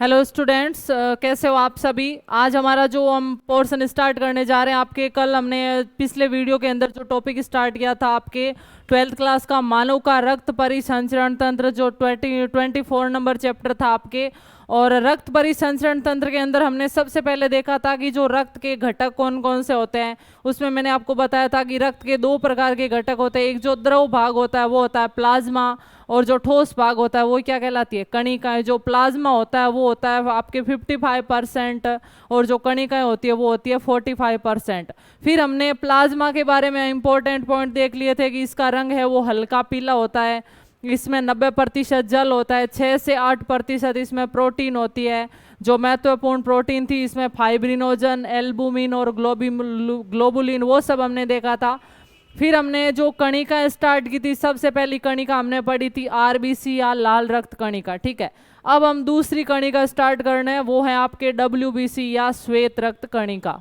Hello students, कैसे हो आप सभी। आज हमारा जो हम पोर्शन स्टार्ट करने जा रहे हैं, आपके कल हमने पिछले वीडियो के अंदर जो टॉपिक स्टार्ट किया था आपके 12th क्लास का मानव का रक्त परिसंचरण तंत्र, जो 24 नंबर चैप्टर था आपके। और रक्त परिसंचरण तंत्र के अंदर हमने सबसे पहले देखा था कि जो रक्त के घटक कौन कौन से होते हैं। उसमें मैंने आपको बताया था कि रक्त के दो प्रकार के घटक होते हैं। एक जो द्रव भाग होता है वो होता है प्लाज्मा, और जो ठोस भाग होता है वो क्या कहलाती है, कणिकाएं। जो प्लाज्मा होता है वो होता है आपके 55%, और जो कणिकाएं होती है वो होती है 45%। फिर हमने प्लाज्मा के बारे में इंपॉर्टेंट पॉइंट देख लिए थे कि इसका रंग है वो हल्का पीला होता है, इसमें 90% जल होता है, 6 से 8% इसमें प्रोटीन होती है। जो महत्वपूर्ण प्रोटीन थी इसमें फाइब्रिनोजन, एल्बुमिन और ग्लोबुलिन, वो सब हमने देखा था। फिर हमने जो कणिका स्टार्ट की थी, सबसे पहली कणिका हमने पढ़ी थी आरबीसी या लाल रक्त कणिका, ठीक है। अब हम दूसरी कणिका स्टार्ट करने हैं, वो है आपके डब्ल्यूबीसी या श्वेत रक्त कणिका।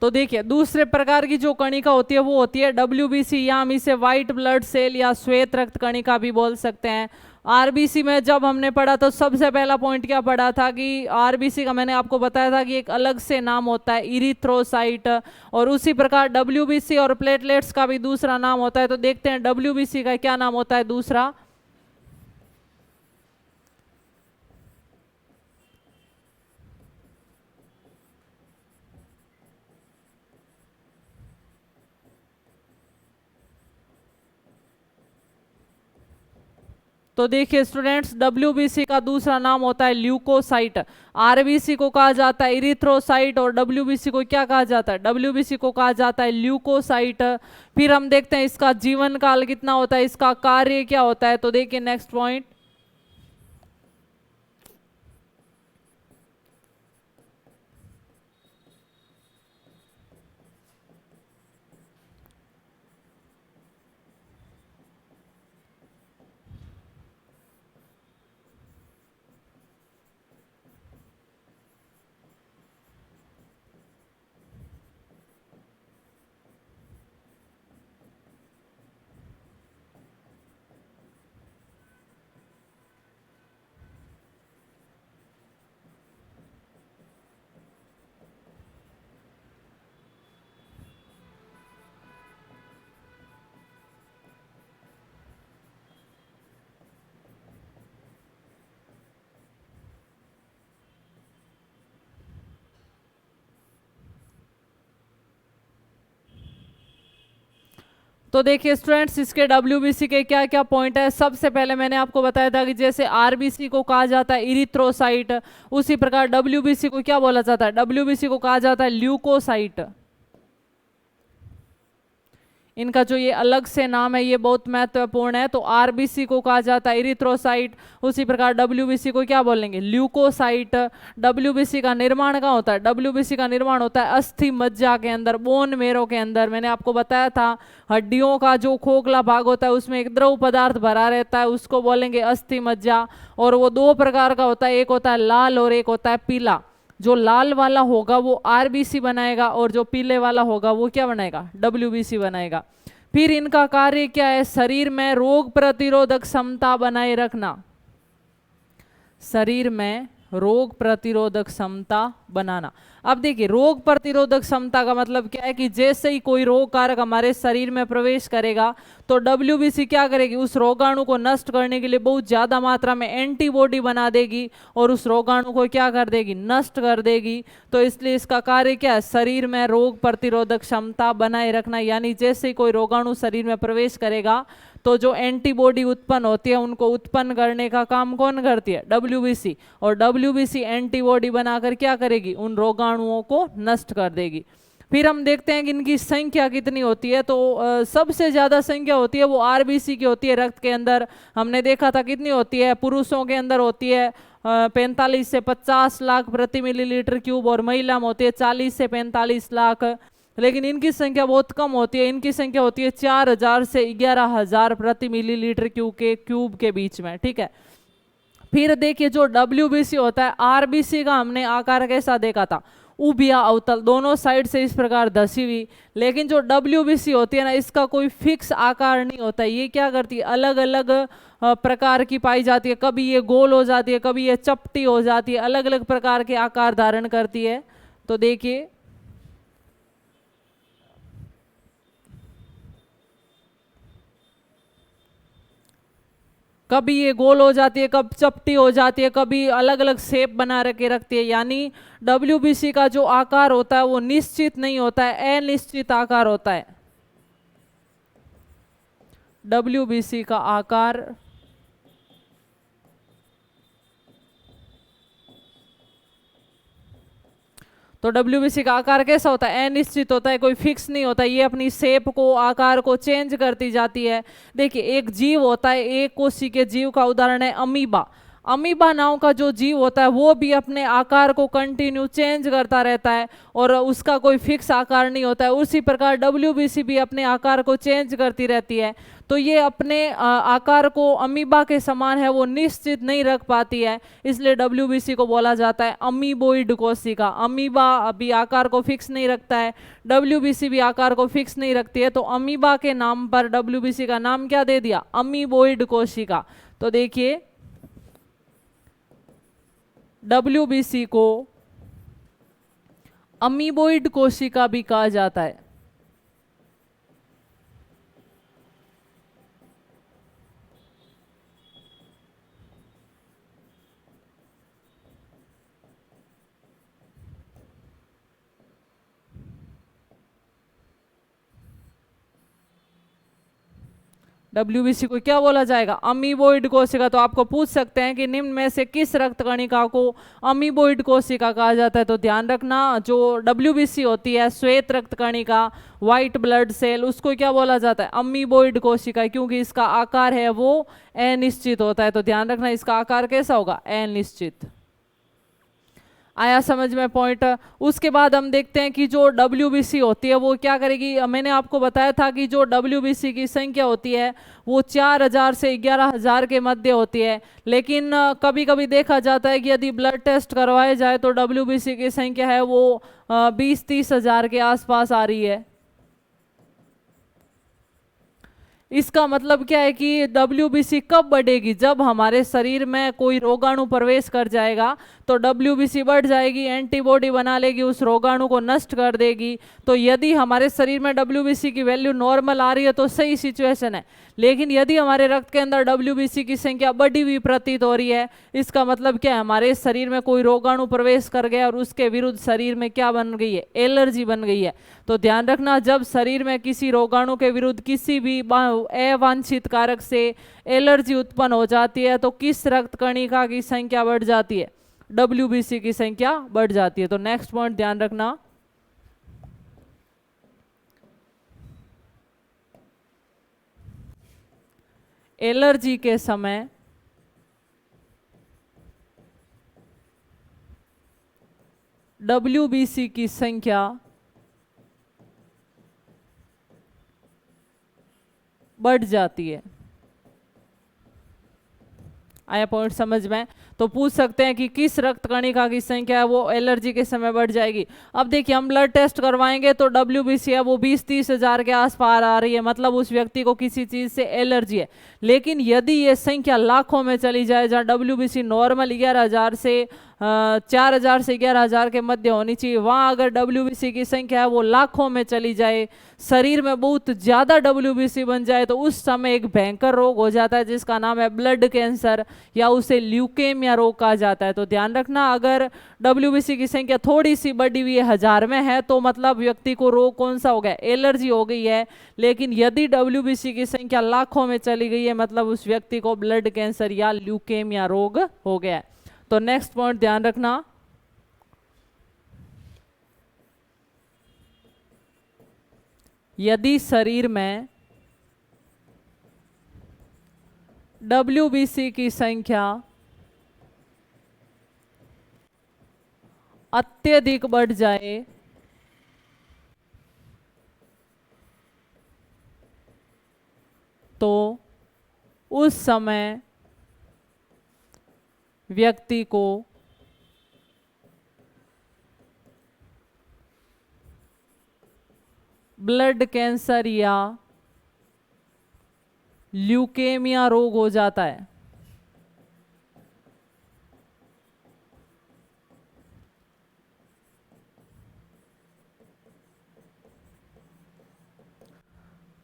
तो देखिए, दूसरे प्रकार की जो कणिका होती है वो होती है डब्ल्यूबीसी, या हम इसे व्हाइट ब्लड सेल या श्वेत रक्त कणिका भी बोल सकते हैं। आरबीसी में जब हमने पढ़ा तो सबसे पहला पॉइंट क्या पढ़ा था कि आरबीसी का मैंने आपको बताया था कि एक अलग से नाम होता है इरिथ्रोसाइट, और उसी प्रकार डब्ल्यूबीसी और प्लेटलेट्स का भी दूसरा नाम होता है। तो देखते हैं डब्ल्यूबीसी का क्या नाम होता है दूसरा। तो देखिए स्टूडेंट्स, डब्ल्यूबीसी का दूसरा नाम होता है ल्यूकोसाइट। आरबीसी को कहा जाता है इरिथ्रोसाइट, और डब्ल्यूबीसी को क्या कहा जाता है, डब्ल्यूबीसी को कहा जाता है ल्यूकोसाइट। फिर हम देखते हैं इसका जीवन काल कितना होता है, इसका कार्य क्या होता है। तो देखिए नेक्स्ट पॉइंट। तो देखिए स्टूडेंट्स, इसके डब्ल्यूबीसी के क्या क्या पॉइंट है। सबसे पहले मैंने आपको बताया था कि जैसे आरबीसी को कहा जाता है इरिथ्रोसाइट, उसी प्रकार डब्ल्यूबीसी को क्या बोला जाता है, डब्ल्यूबीसी को कहा जाता है ल्यूकोसाइट। इनका जो ये अलग से नाम है ये बहुत महत्वपूर्ण है। तो आरबीसी को कहा जाता है इरिथ्रोसाइट, उसी प्रकार डब्ल्यूबीसी को क्या बोलेंगे, ल्यूकोसाइट। डब्ल्यूबीसी का निर्माण कहाँ होता है, डब्ल्यूबीसी का निर्माण होता है अस्थि मज्जा के अंदर, बोन मेरो के अंदर। मैंने आपको बताया था हड्डियों का जो खोखला भाग होता है उसमें एक द्रव पदार्थ भरा रहता है, उसको बोलेंगे अस्थि मज्जा। और वो दो प्रकार का होता है, एक होता है लाल और एक होता है पीला। जो लाल वाला होगा वो आरबीसी बनाएगा, और जो पीले वाला होगा वो क्या बनाएगा, डब्ल्यूबीसी बनाएगा। फिर इनका कार्य क्या है, शरीर में रोग प्रतिरोधक क्षमता बनाए रखना। शरीर में रोग प्रतिरोधक क्षमता बनाना। अब देखिए, रोग प्रतिरोधक क्षमता का मतलब क्या है कि जैसे ही कोई रोग कारक हमारे शरीर में प्रवेश करेगा तो डब्ल्यूबीसी क्या करेगी, उस रोगाणु को नष्ट करने के लिए बहुत ज्यादा मात्रा में एंटीबॉडी बना देगी, और उस रोगाणु को क्या कर देगी, नष्ट कर देगी। तो इसलिए इसका कार्य क्या है, शरीर में रोग प्रतिरोधक क्षमता बनाए रखना। यानी जैसे ही कोई रोगाणु शरीर में प्रवेश करेगा तो जो एंटीबॉडी उत्पन्न होती है उनको उत्पन्न करने का काम कौन करती है, डब्ल्यूबीसी। और डब्ल्यूबीसी एंटीबॉडी बनाकर क्या करेगी, उन रोगाणुओं को नष्ट कर देगी। फिर हम देखते हैं कि इनकी संख्या कितनी होती है। तो सबसे ज्यादा संख्या होती है वो आरबीसी की होती है रक्त के अंदर। हमने देखा था कितनी होती है, पुरुषों के अंदर होती है 45 से 50 लाख प्रति मिलीलीटर क्यूब, और महिला में होती है 40 से 45 लाख। लेकिन इनकी संख्या बहुत कम होती है, इनकी संख्या होती है 4000 से 11000 प्रति मिलीलीटर क्यूब के बीच में, ठीक है। फिर देखिए जो WBC होता है, RBC का हमने आकार कैसा देखा था, उबिया अवतल, दोनों साइड से इस प्रकार धसी हुई। लेकिन जो WBC होती है ना, इसका कोई फिक्स आकार नहीं होता है, ये क्या करती है, अलग अलग प्रकार की पाई जाती है, कभी ये गोल हो जाती है, कभी ये चपटी हो जाती है, अलग अलग प्रकार के आकार धारण करती है। तो देखिए कभी ये गोल हो जाती है, कब चपटी हो जाती है, कभी अलग अलग शेप बना के रखती है। यानी WBC का जो आकार होता है वो निश्चित नहीं होता है, अनिश्चित आकार होता है। WBC का आकार तो WBC का आकार कैसा होता है, अनिश्चित होता है, कोई फिक्स नहीं होता, ये अपनी शेप को, आकार को चेंज करती जाती है। देखिए एक जीव होता है, एक कोशिकीय के जीव का उदाहरण है अमीबा। अमीबा नाम का जो जीव होता है वो भी अपने आकार को कंटिन्यू चेंज करता रहता है और उसका कोई फिक्स आकार नहीं होता है। उसी प्रकार WBC भी अपने आकार को चेंज करती रहती है। तो ये अपने आकार को अमीबा के समान है, वो निश्चित नहीं रख पाती है, इसलिए WBC को बोला जाता है अमीबोइड कोशिका। अमीबा अभी आकार को फिक्स नहीं रखता है, WBC भी आकार को फिक्स नहीं रखती है, तो अमीबा के नाम पर WBC का नाम क्या दे दिया, अमीबोइड कोशिका। तो देखिए WBC को अमीबोइड कोशिका भी कहा जाता है। WBC को क्या बोला जाएगा, अमीबोइड कोशिका। तो आपको पूछ सकते हैं कि निम्न में से किस रक्त कणिका को अमीबोइड कोशिका कहा जाता है। तो ध्यान रखना जो WBC होती है, श्वेत रक्त कणिका, व्हाइट ब्लड सेल, उसको क्या बोला जाता है, अमीबोइड कोशिका, क्योंकि इसका आकार है वो अनिश्चित होता है। तो ध्यान रखना इसका आकार कैसा होगा, अनिश्चित। आया समझ में पॉइंट। उसके बाद हम देखते हैं कि जो WBC होती है वो क्या करेगी। मैंने आपको बताया था कि जो WBC की संख्या होती है वो 4000 से 11000 के मध्य होती है। लेकिन कभी कभी देखा जाता है कि यदि ब्लड टेस्ट करवाए जाए तो WBC की संख्या है वो 20-30 हजार के आसपास आ रही है। इसका मतलब क्या है कि WBC कब बढ़ेगी, जब हमारे शरीर में कोई रोगाणु प्रवेश कर जाएगा तो WBC बढ़ जाएगी, एंटीबॉडी बना लेगी, उस रोगाणु को नष्ट कर देगी। तो यदि हमारे शरीर में WBC की वैल्यू नॉर्मल आ रही है तो सही सिचुएशन है। लेकिन यदि हमारे रक्त के अंदर WBC की संख्या बढ़ी हुई प्रतीत हो रही है, इसका मतलब क्या है, हमारे शरीर में कोई रोगाणु प्रवेश कर गया और उसके विरुद्ध शरीर में क्या बन गई है, एलर्जी बन गई है। तो ध्यान रखना जब शरीर में किसी रोगाणु के विरुद्ध किसी भी अवांछित कारक से एलर्जी उत्पन्न हो जाती है तो किस रक्त कणिका की संख्या बढ़ जाती है, WBC की संख्या बढ़ जाती है। तो नेक्स्ट पॉइंट ध्यान रखना, एलर्जी के समय WBC की संख्या बढ़ जाती है। आया पॉइंट समझ में। तो पूछ सकते हैं कि किस रक्त कणिका की संख्या है वो एलर्जी के समय बढ़ जाएगी। अब देखिए हम ब्लड टेस्ट करवाएंगे तो WBC है वो 20-30 हजार के आसपास आ रही है, मतलब उस व्यक्ति को किसी चीज से एलर्जी है। लेकिन यदि ये संख्या लाखों में चली जाए, जहाँ WBC नॉर्मल 11,000 से 4,000 से 11,000 के मध्य होनी चाहिए, वहाँ अगर WBC की संख्या है वो लाखों में चली जाए, शरीर में बहुत ज़्यादा WBC बन जाए, तो उस समय एक भयंकर रोग हो जाता है जिसका नाम है ब्लड कैंसर या उसे ल्यूकेमिया रोग कहा जाता है। तो ध्यान रखना अगर WBC की संख्या थोड़ी सी बढ़ी हुई है, 1000 में है, तो मतलब व्यक्ति को रोग कौन सा हो गया, एलर्जी हो गई है। लेकिन यदि WBC की संख्या लाखों में चली गई है, मतलब उस व्यक्ति को ब्लड कैंसर या ल्यूकेमिया रोग हो गया है। तो नेक्स्ट पॉइंट ध्यान रखना, यदि शरीर में WBC की संख्या अत्यधिक बढ़ जाए तो उस समय व्यक्ति को ब्लड कैंसर या ल्यूकेमिया रोग हो जाता है।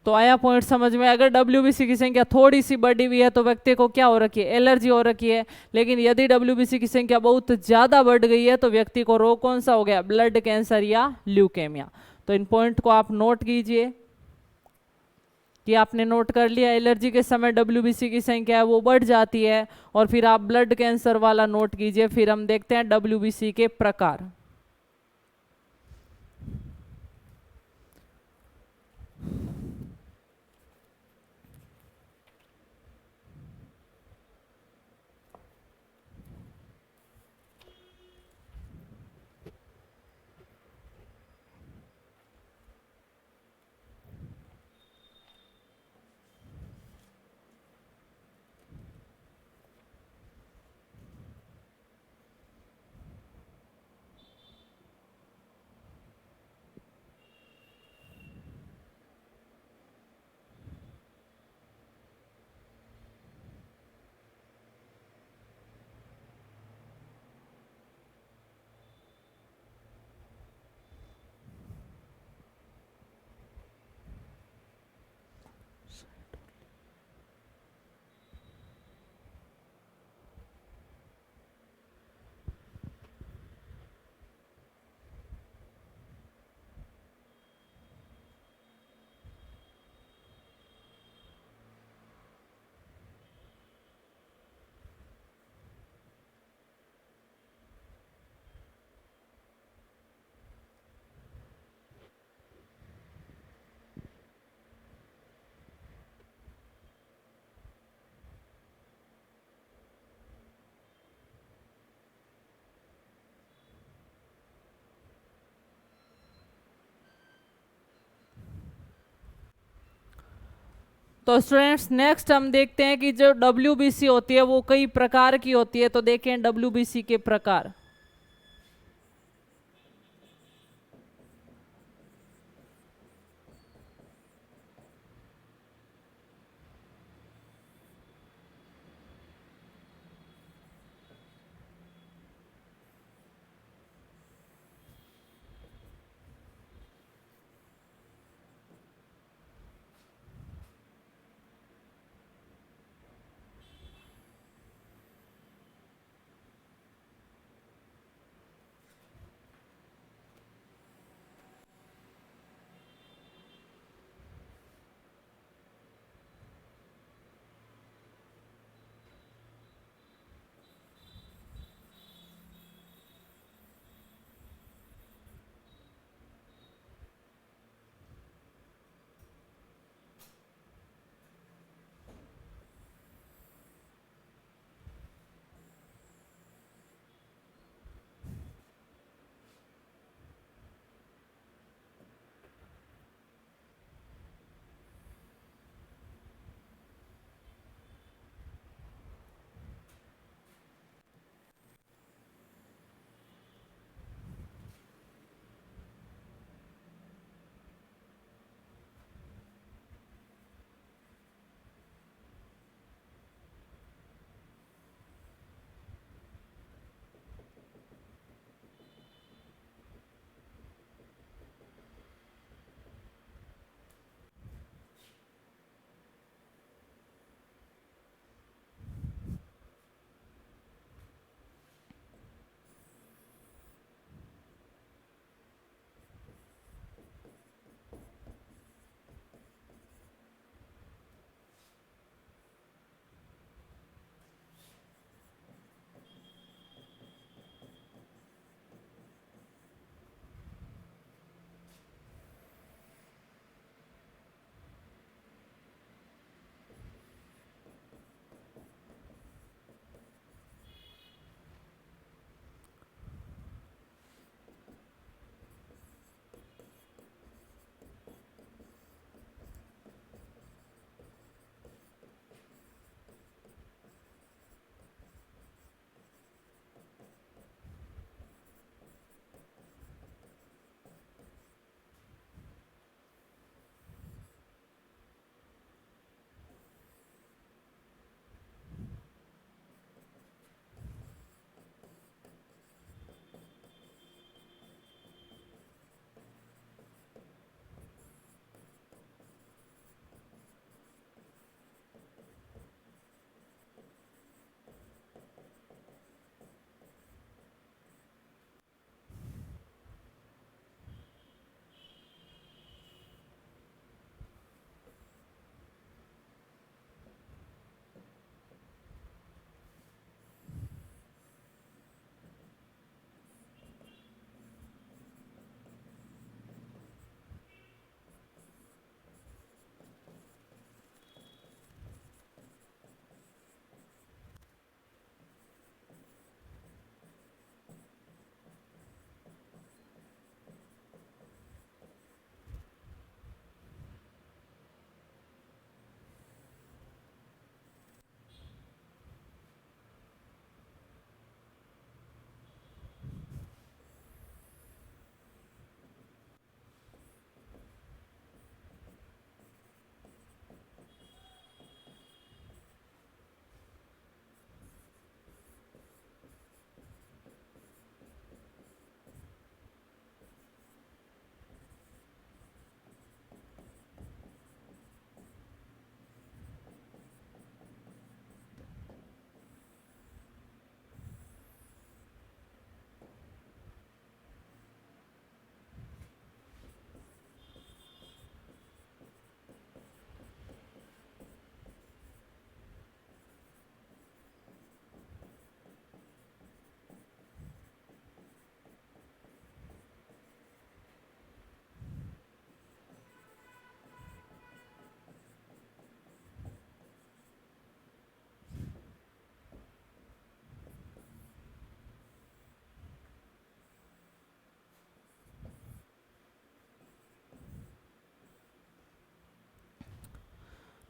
तो आया पॉइंट समझ में? अगर डब्ल्यूबीसी की संख्या थोड़ी सी बढ़ी हुई है तो व्यक्ति को क्या हो रखी है? एलर्जी हो रखी है। लेकिन यदि डब्ल्यूबीसी की संख्या बहुत ज्यादा बढ़ गई है तो व्यक्ति को रोग कौन सा हो गया? ब्लड कैंसर या ल्यूकेमिया। तो इन पॉइंट को आप नोट कीजिए कि आपने नोट कर लिया एलर्जी के समय डब्ल्यूबीसी की संख्या है वो बढ़ जाती है, और फिर आप ब्लड कैंसर वाला नोट कीजिए। फिर हम देखते हैं डब्ल्यूबीसी के प्रकार। तो स्टूडेंट्स नेक्स्ट हम देखते हैं कि जो डब्ल्यूबीसी होती है वो कई प्रकार की होती है। तो देखें डब्ल्यूबीसी के प्रकार।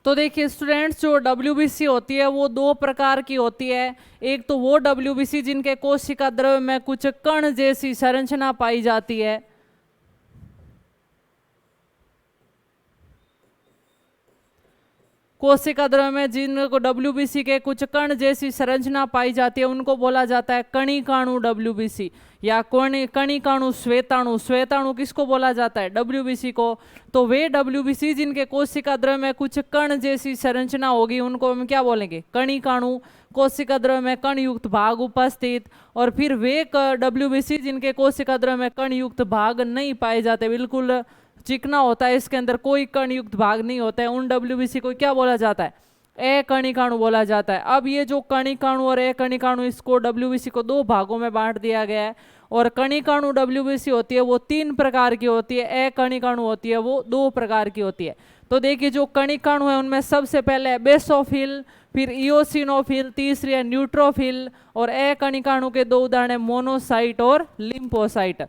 तो देखिए स्टूडेंट्स, जो डब्ल्यूबीसी होती है वो दो प्रकार की होती है। एक तो वो डब्ल्यूबीसी जिनके कोशिका द्रव्य में कुछ कण जैसी संरचना पाई जाती है। कोशिका द्रव्य में जिनको डब्ल्यूबीसी के कुछ कण जैसी संरचना पाई जाती है उनको बोला जाता है कणिकाणु डब्ल्यूबीसी या कणिकाणु श्वेताणु। श्वेताणु किसको बोला जाता है? डब्ल्यूबीसी को। तो वे डब्ल्यूबीसी जिनके कोशिका द्रव्य में कुछ कण जैसी संरचना होगी उनको हम क्या बोलेंगे? कणिकाणु। कोशिका द्रव्य में कण युक्त भाग उपस्थित। और फिर वे डब्ल्यूबीसी जिनके कोशिका द्रव्य में कण युक्त भाग नहीं पाए जाते, बिल्कुल चिकना होता है, इसके अंदर कोई कण युक्त भाग नहीं होता है, उन डब्ल्यूबीसी को क्या बोला जाता है? अकणिकाणु बोला जाता है। अब ये जो कणिकाणु और अकणिकाणु, इसको डब्ल्यूबीसी को दो भागों में बांट दिया गया है। और कणिकाणु डब्ल्यूबीसी होती है वो 3 प्रकार की होती है, अकणिकाणु होती है वो 2 प्रकार की होती है। तो देखिए जो कणिकाणु है उनमें सबसे पहले बेसोफिल, फिर इओसिनोफिल, तीसरी है न्यूट्रोफिल। और अकणिकाणु के 2 उदाहरण है मोनोसाइट और लिम्फोसाइट।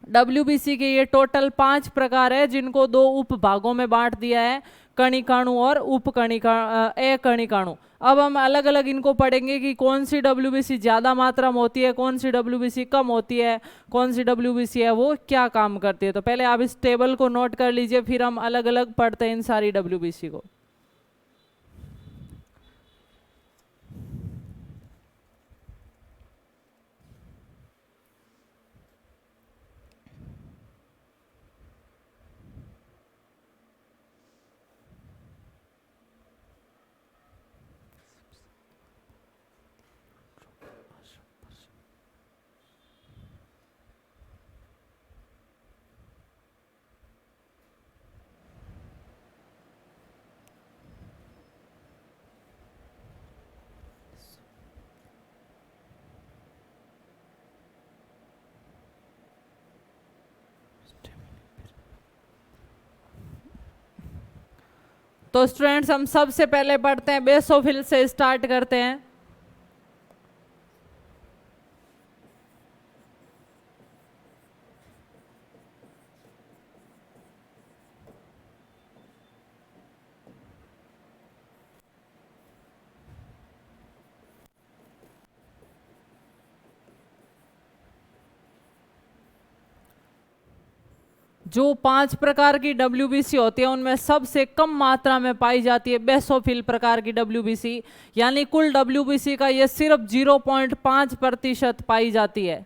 डब्ल्यूबीसी के ये टोटल 5 प्रकार है जिनको 2 उप भागों में बांट दिया है, कणिकाणु और अकणिकाणु। अब हम अलग अलग इनको पढ़ेंगे कि कौन सी डब्ल्यूबीसी ज्यादा मात्रा में होती है, कौन सी डब्ल्यूबीसी कम होती है, कौन सी डब्ल्यूबीसी है वो क्या काम करती है। तो पहले आप इस टेबल को नोट कर लीजिए, फिर हम अलग अलग पढ़ते हैं इन सारी डब्ल्यूबीसी को। तो स्टूडेंट्स हम सबसे पहले पढ़ते हैं, बेसोफिल से स्टार्ट करते हैं। जो 5 प्रकार की डब्ल्यूबीसी होती है उनमें सबसे कम मात्रा में पाई जाती है बेसोफिल प्रकार की डब्ल्यूबीसी, यानी कुल डब्ल्यूबीसी का ये सिर्फ 0.5% पाई जाती है।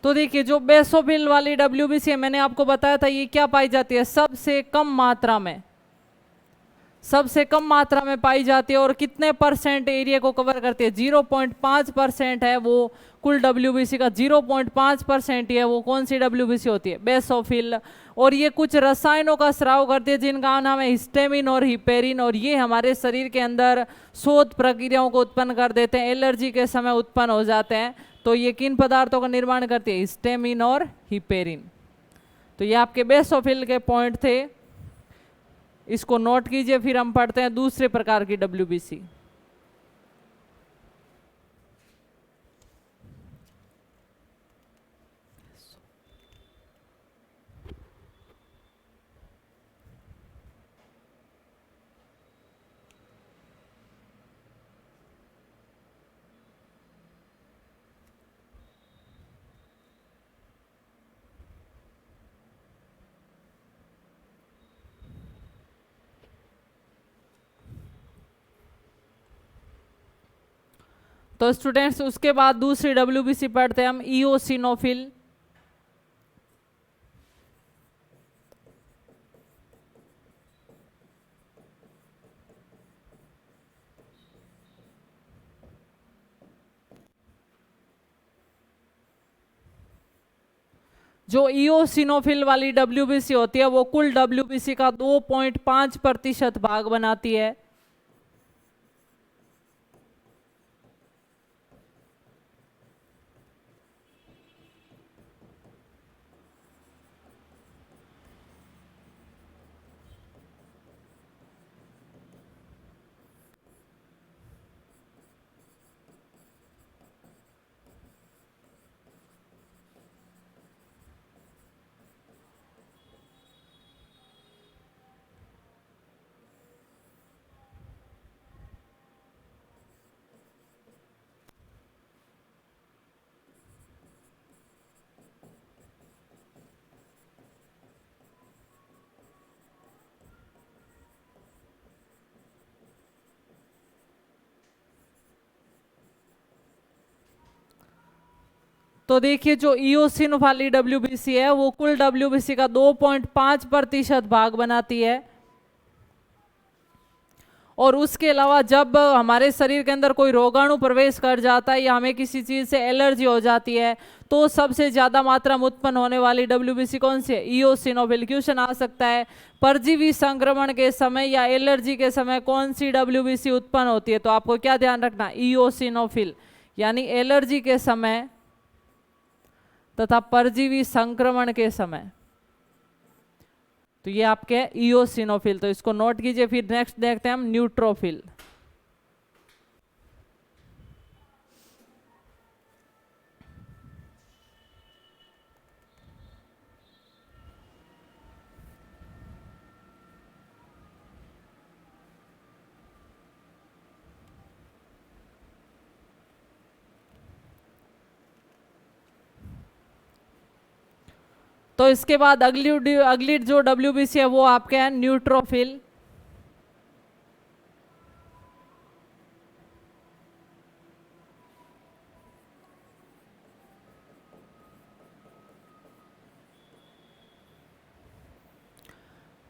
तो देखिए जो बेसोफिल वाली डब्ल्यूबीसी है, मैंने आपको बताया था ये क्या पाई जाती है? सबसे कम मात्रा में, सबसे कम मात्रा में पाई जाती है। और कितने परसेंट एरिया को कवर करती है? 0.5% है वो कुल डब्ल्यूबीसी का। 0.5% ही है वो। कौन सी डब्ल्यूबीसी होती है? बेसोफिल। और ये कुछ रसायनों का स्राव करती है जिनका नाम है हिस्टेमिन और हिपेरिन। और ये हमारे शरीर के अंदर शोध प्रक्रियाओं को उत्पन्न कर देते हैं, एलर्जी के समय उत्पन्न हो जाते हैं। तो ये किन पदार्थों का निर्माण करती है? हिस्टेमिन और हिपेरिन। तो ये आपके बेसोफिल के पॉइंट थे, इसको नोट कीजिए। फिर हम पढ़ते हैं दूसरे प्रकार की डब्ल्यूबीसी। तो स्टूडेंट्स उसके बाद दूसरी डब्ल्यूबीसी पढ़ते हैं हम, इओसिनोफिल। जो इओसिनोफिल वाली डब्ल्यूबीसी होती है वो कुल डब्ल्यूबीसी का 2.5% भाग बनाती है। तो देखिए जो इओसिन वाली डब्ल्यूबीसी है वो कुल डब्ल्यूबीसी का 2.5% भाग बनाती है। और उसके अलावा जब हमारे शरीर के अंदर कोई रोगाणु प्रवेश कर जाता है या हमें किसी चीज से एलर्जी हो जाती है तो सबसे ज्यादा मात्रा में उत्पन्न होने वाली डब्ल्यूबीसी कौन सी है? इओसिनोफिल। क्वेश्चन आ सकता है परजीवी संक्रमण के समय या एलर्जी के समय कौन सी डब्ल्यूबीसी उत्पन्न होती है? तो आपको क्या ध्यान रखना, इओसिनोफिल, यानी एलर्जी के समय तथा परजीवी संक्रमण के समय। तो ये आपके इओसिनोफिल, तो इसको नोट कीजिए। फिर नेक्स्ट देखते हैं हम न्यूट्रोफिल। तो इसके बाद अगली जो डब्ल्यूबीसी है वो आपके है न्यूट्रोफिल।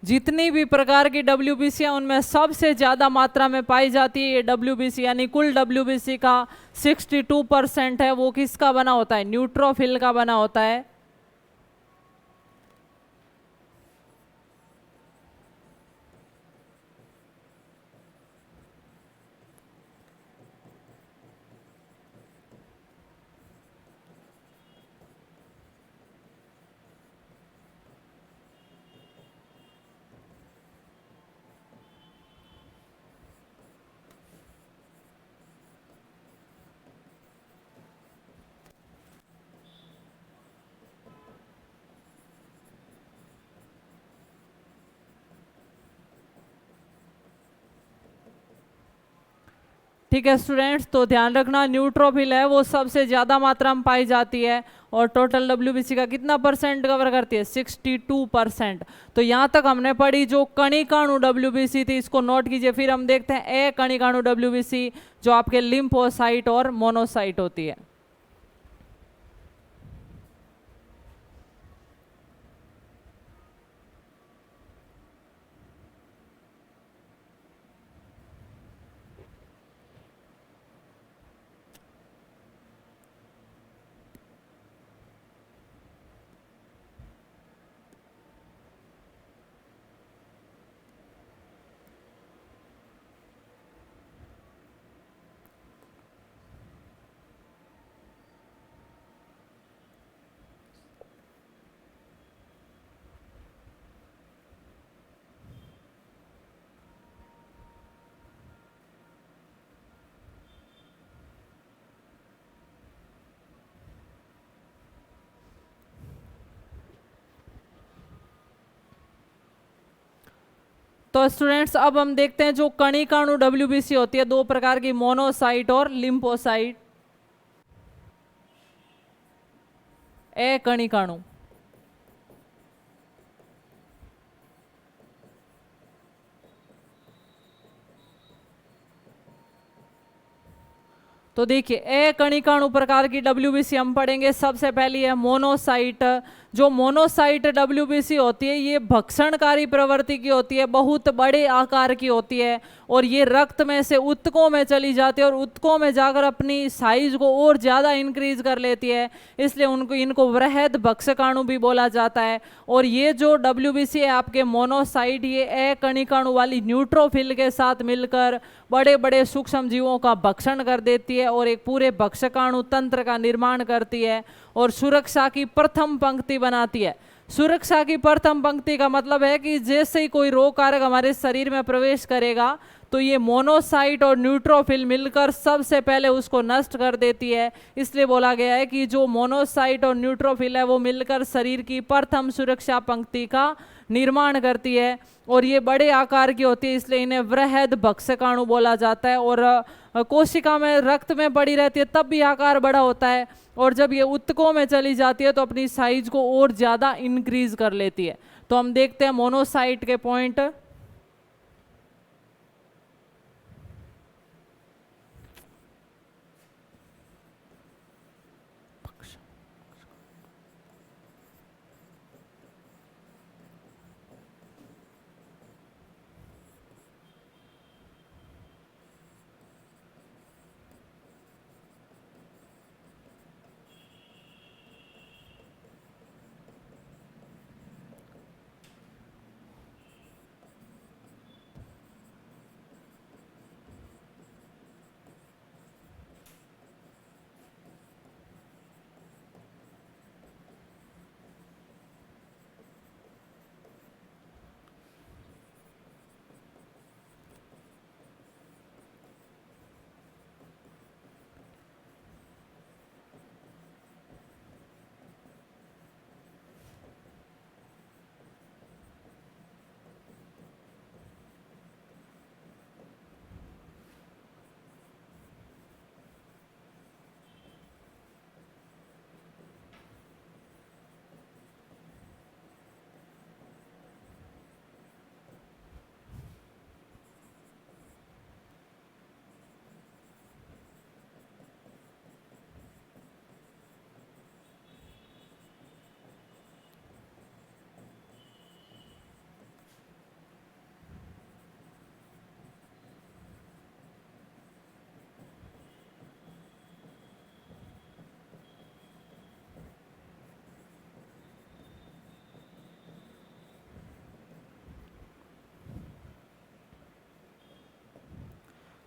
जितनी भी प्रकार की डब्ल्यूबीसी है उनमें सबसे ज्यादा मात्रा में पाई जाती है ये डब्ल्यूबीसी, यानी कुल डब्ल्यूबीसी का 62% है वो किसका बना होता है? न्यूट्रोफिल का बना होता है। ठीक है स्टूडेंट्स, तो ध्यान रखना न्यूट्रोफिल है वो सबसे ज्यादा मात्रा में पाई जाती है और टोटल डब्ल्यूबीसी का कितना परसेंट कवर करती है? 62%। तो यहां तक हमने पढ़ी जो कणिकाणु डब्ल्यूबीसी थी, इसको नोट कीजिए। फिर हम देखते हैं ए कणिकाणु डब्ल्यूबीसी जो आपके लिम्फोसाइट और मोनोसाइट होती है। तो स्टूडेंट्स अब हम देखते हैं जो कणिकाणु डब्ल्यूबीसी होती है दो प्रकार की, मोनोसाइट और लिम्फोसाइट। ए कणिकाणु, तो देखिए अकणिकाणु प्रकार की डब्ल्यूबीसी हम पढ़ेंगे। सबसे पहली है मोनोसाइट। जो मोनोसाइट डब्ल्यूबीसी होती है ये भक्षणकारी प्रवृत्ति की होती है, बहुत बड़े आकार की होती है और ये रक्त में से ऊतकों में चली जाती है और ऊतकों में जाकर अपनी साइज को और ज़्यादा इंक्रीज कर लेती है, इसलिए इनको वृहद भक्षकाणु भी बोला जाता है। और ये जो डब्ल्यूबीसी है आपके मोनोसाइट, ये अकणिकाणु वाली न्यूट्रोफिल के साथ मिलकर बड़े बड़े सूक्ष्म जीवों का भक्षण कर देती है और एक पूरे भक्षकाणु तंत्र का निर्माण करती है और सुरक्षा की प्रथम पंक्ति बनाती है। सुरक्षा की प्रथम पंक्ति का मतलब है कि जैसे ही कोई रोग कारक हमारे शरीर में प्रवेश करेगा तो ये मोनोसाइट और न्यूट्रोफिल मिलकर सबसे पहले उसको नष्ट कर देती है। इसलिए बोला गया है कि जो मोनोसाइट और न्यूट्रोफिल है वो मिलकर शरीर की प्रथम सुरक्षा पंक्ति का निर्माण करती है और ये बड़े आकार की होती है, इसलिए इन्हें वृहद भक्षकाणु बोला जाता है। और कोशिका में रक्त में पड़ी रहती है तब भी आकार बड़ा होता है और जब ये ऊतकों में चली जाती है तो अपनी साइज को और ज़्यादा इंक्रीज कर लेती है। तो हम देखते हैं मोनोसाइट के पॉइंट।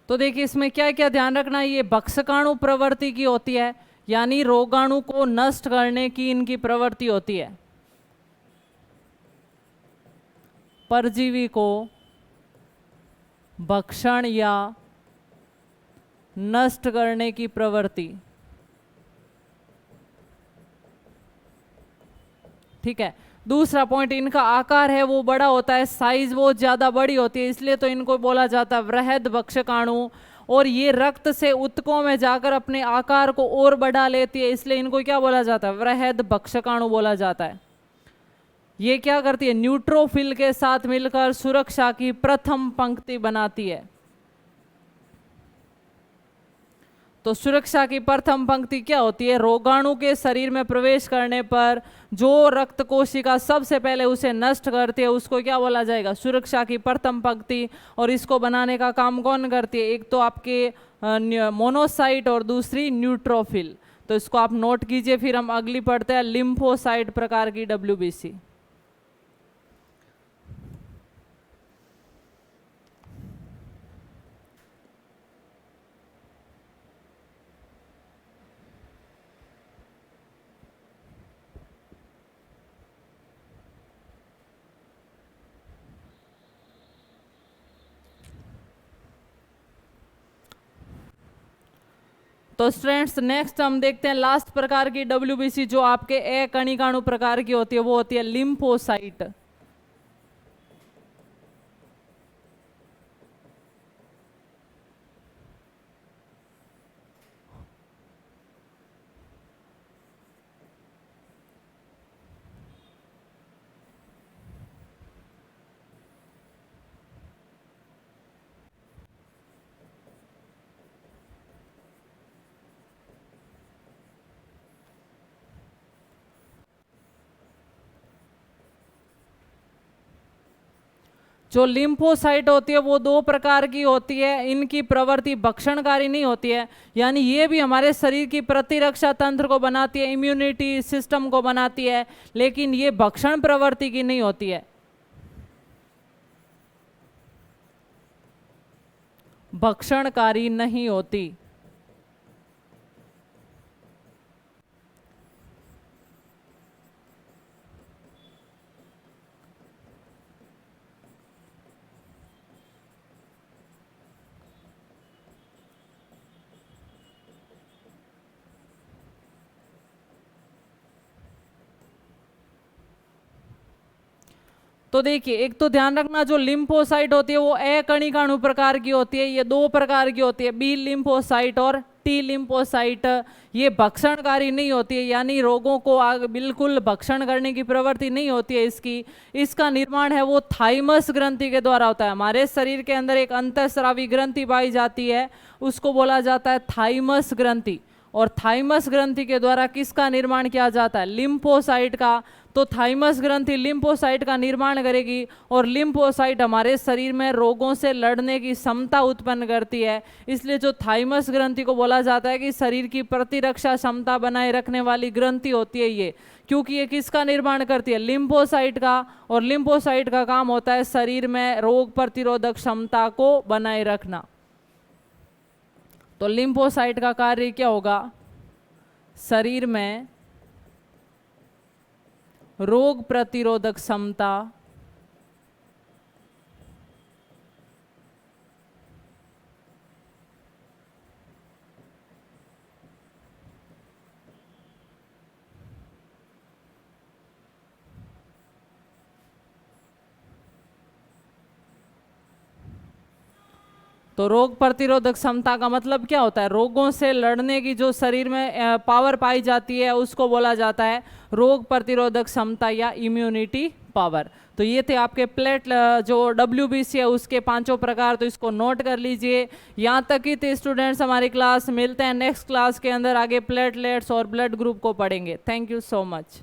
तो देखिए इसमें क्या क्या ध्यान रखना है। ये भक्षकाणु प्रवृत्ति की होती है, यानी रोगाणु को नष्ट करने की इनकी प्रवृत्ति होती है। परजीवी को भक्षण या नष्ट करने की प्रवृत्ति, ठीक है। दूसरा पॉइंट, इनका आकार है वो बड़ा होता है, साइज वो ज्यादा बड़ी होती है, इसलिए तो इनको बोला जाता है वृहद भक्षकाणु। और ये रक्त से ऊतकों में जाकर अपने आकार को और बढ़ा लेती है, इसलिए इनको क्या बोला जाता है, वृहद भक्षकाणु बोला जाता है। ये क्या करती है, न्यूट्रोफिल के साथ मिलकर सुरक्षा की प्रथम पंक्ति बनाती है। तो सुरक्षा की प्रथम पंक्ति क्या होती है, रोगाणु के शरीर में प्रवेश करने पर जो रक्त कोशिका सबसे पहले उसे नष्ट करती है उसको क्या बोला जाएगा, सुरक्षा की प्रथम पंक्ति। और इसको बनाने का काम कौन करती है, एक तो आपके मोनोसाइट और दूसरी न्यूट्रोफिल। तो इसको आप नोट कीजिए, फिर हम अगली पढ़ते हैं लिम्फोसाइट प्रकार की डब्ल्यूबीसी। तो स्टूडेंट्स नेक्स्ट हम देखते हैं लास्ट प्रकार की डब्ल्यूबीसी जो आपके अकणिकाणु प्रकार की होती है, वो होती है लिम्फोसाइट। जो लिम्फोसाइट होती है वो दो प्रकार की होती है, इनकी प्रवृत्ति भक्षणकारी नहीं होती है, यानी ये भी हमारे शरीर की प्रतिरक्षा तंत्र को बनाती है, इम्यूनिटी सिस्टम को बनाती है, लेकिन ये भक्षण प्रवृत्ति की नहीं होती है, भक्षणकारी नहीं होती। तो देखिए, एक तो ध्यान रखना, जो लिम्फोसाइट होती है वो अकणिकाणु प्रकार की होती है, ये दो प्रकार की होती है, बी लिम्फोसाइट और टी लिम्फोसाइट। ये भक्षणकारी नहीं होती है, यानी रोगों को बिल्कुल भक्षण करने की प्रवृत्ति नहीं होती है इसकी। इसका निर्माण है वो थाइमस ग्रंथि के द्वारा होता है। हमारे शरीर के अंदर एक अंतःस्रावी ग्रंथि पाई जाती है, उसको बोला जाता है थाइमस ग्रंथि, और थाइमस ग्रंथि के द्वारा किसका निर्माण किया जाता है? लिम्फोसाइट का। तो थाइमस ग्रंथि लिम्फोसाइट का निर्माण करेगी, और लिम्फोसाइट हमारे शरीर में रोगों से लड़ने की क्षमता उत्पन्न करती है। इसलिए जो थाइमस ग्रंथि को बोला जाता है कि शरीर की प्रतिरक्षा क्षमता बनाए रखने वाली ग्रंथि होती है ये, क्योंकि ये किसका निर्माण करती है? लिम्फोसाइट का। और लिम्फोसाइट का काम होता है शरीर में रोग प्रतिरोधक क्षमता को बनाए रखना। तो लिम्फोसाइट का कार्य क्या होगा? शरीर में रोग प्रतिरोधक क्षमता तो रोग प्रतिरोधक क्षमता का मतलब क्या होता है? रोगों से लड़ने की जो शरीर में पावर पाई जाती है उसको बोला जाता है रोग प्रतिरोधक क्षमता या इम्यूनिटी पावर। तो ये थे आपके प्लेट जो WBC है उसके पांचों प्रकार, तो इसको नोट कर लीजिए। यहाँ तक ही थे स्टूडेंट्स हमारी क्लास। मिलते हैं नेक्स्ट क्लास के अंदर, आगे प्लेटलेट्स और ब्लड ग्रुप को पढ़ेंगे। Thank you so much.